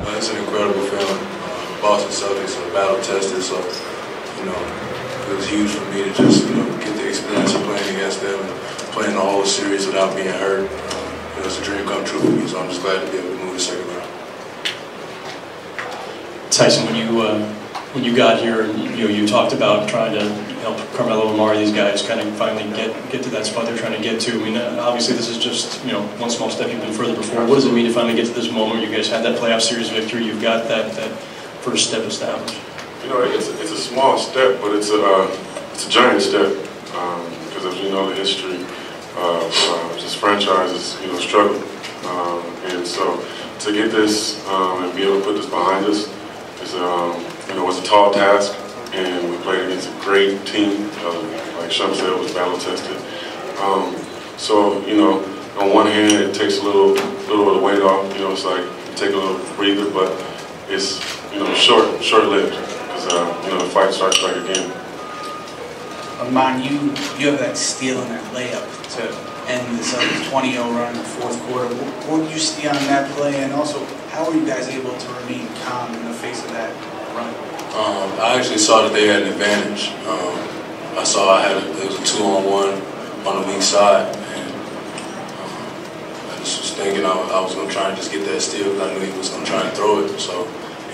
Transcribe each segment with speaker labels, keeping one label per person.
Speaker 1: It's an incredible feeling. Boston Celtics are battle tested, so it was huge for me to just get the experience of playing against them and playing the whole series without being hurt. It was a dream come true for me, so I'm just glad to be able to move the second round.
Speaker 2: Tyson, when you got here, you talked about trying to help Carmelo and Mari, these guys, kind of finally get to that spot they're trying to get to. I mean, obviously this is just one small step. You've been further before. What does it mean to finally get to this moment? You guys had that playoff series victory. You've got that first step established.
Speaker 3: It's a small step, but it's a giant step because as we know the history of this franchise is struggle, and so to get this and be able to put this behind us is was a tall task, and we played against a great team. Like Shump said, it was battle tested. So on one hand it takes a little of the weight off. It's like you take a little breather, but it's short-lived because the fight starts back again.
Speaker 4: Iman, you have that steal and that layup to end this 20-0 run in the fourth quarter. What did you see on that play, and also how were you guys able to remain calm in the face of that run?
Speaker 1: I actually saw that they had an advantage. I saw it was a 2-on-1 on the weak side, and I just was thinking I was going to try and just get that steal because I knew he was going to try and throw it. So,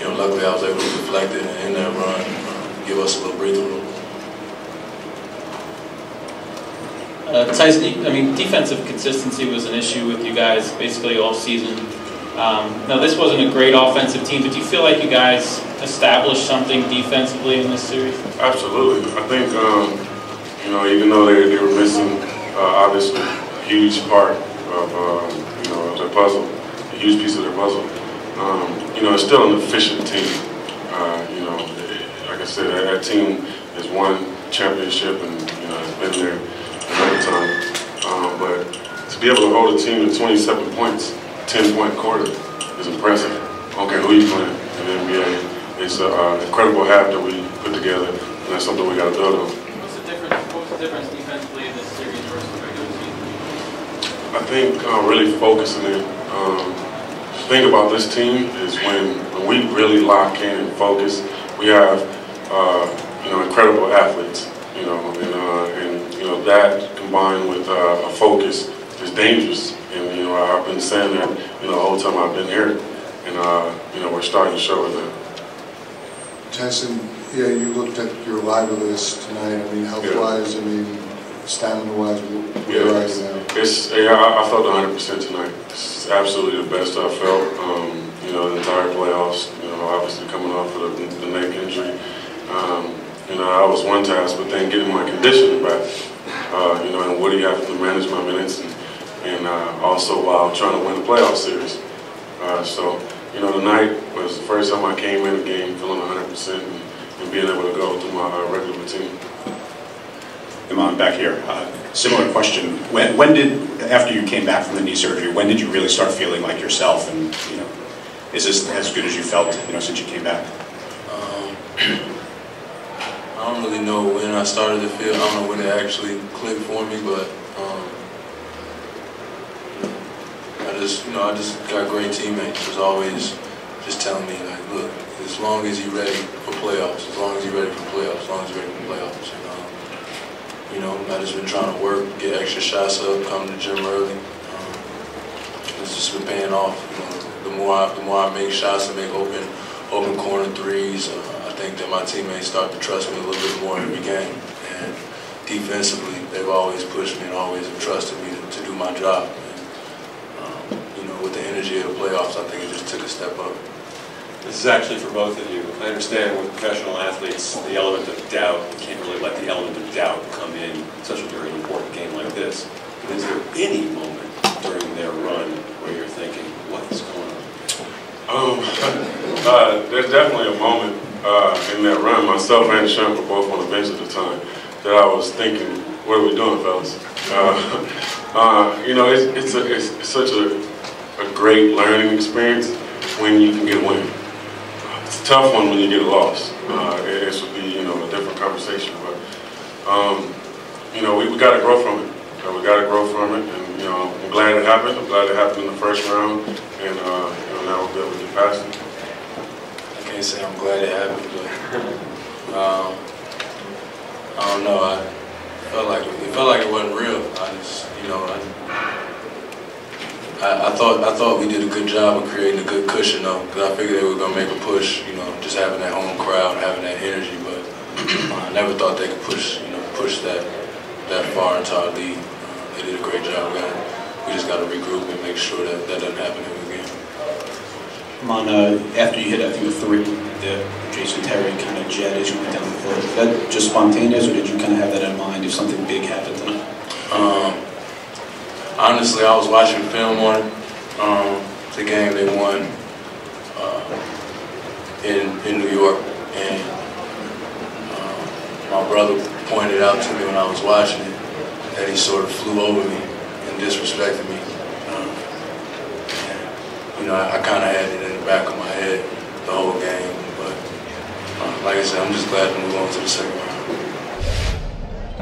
Speaker 1: luckily I was able to deflect it and end that run, give us a little breather room.
Speaker 5: Tyson, I mean, defensive consistency was an issue with you guys basically all season. Now, this wasn't a great offensive team, but do you feel like you guys established something defensively in this series?
Speaker 3: Absolutely. I think, even though they were missing, obviously, a huge part of their puzzle, a huge piece of their puzzle, it's still an efficient team. Like I said, that team has won championship and, has been there another time. But to be able to hold a team to 27 points, 10-point quarter is impressive. I don't care who you're playing in the NBA. It's an incredible half that we put together, and that's something we got to build on.
Speaker 5: What's the difference defensively in this series versus the regular season?
Speaker 3: I think really focusing it. The thing about this team is when we really lock in and focus, we have incredible athletes. And that combined with a focus is dangerous. And I've been saying that the whole time I've been here, and we're starting to show it now.
Speaker 6: Tyson, yeah, you looked at your live list tonight. I mean, health-wise, stamina-wise, where are you now?
Speaker 3: I felt 100% tonight. It's absolutely the best I felt. The entire playoffs. Obviously coming off of the neck injury. I was one task, but then getting my conditioning back. And what do you have to manage my minutes, and also while trying to win the playoff series. So tonight was the first time I came in the game feeling 100% and being able to go through my regular routine.
Speaker 7: Iman, back here. Similar question. When did, after you came back from the knee surgery, when did you really start feeling like yourself? And is this as good as you felt since you came back?
Speaker 1: I don't really know when I started to feel. I don't know when it actually clicked for me, but I just got great teammates. Was always just telling me like, look, as long as you're ready for playoffs, as long as you're ready for playoffs, as long as you're ready for playoffs. I just been trying to work, get extra shots up, come to the gym early. It's just been paying off. The more I make shots and make open corner threes, I think that my teammates start to trust me a little bit more every game. And defensively, they've always pushed me and always have trusted me to do my job. And, with the energy of the playoffs, I think it just took a step up.
Speaker 8: This is actually for both of you. I understand with professional athletes, the element of doubt, you can't really let the element of doubt come in such a very important game like this. But is there any moment during their run where you're thinking, what is going on?
Speaker 3: There's definitely a moment in that run, myself and Shump were both on the bench at the time, that I was thinking, what are we doing, fellas? It's such a great learning experience when you can get a win. It's a tough one when you get a loss. It should be, a different conversation, but we got to grow from it. We got to grow from it, and I'm glad it happened. I'm glad it happened in the first round, and now we'll be able to get past it.
Speaker 1: can't say I'm glad it happened, but I don't know. I felt like it wasn't real. I just, you know, I thought we did a good job of creating a good cushion though, because I figured they were gonna make a push. You know, just having that home crowd, having that energy, but I never thought they could push that far into our lead. They did a great job. We just got to regroup and make sure that doesn't happen ever again.
Speaker 7: After you hit, I think, a three, the Jason Terry kind of jet as you went down the court, was that just spontaneous, or did you kind of have that in mind if something big happened then?
Speaker 1: Honestly, I was watching film on it. The game they won in New York, and my brother pointed out to me when I was watching it that he sort of flew over me and disrespected me. You know, I kind of had it in the back of my head the whole game, but like I said, I'm just glad to move on to the second round.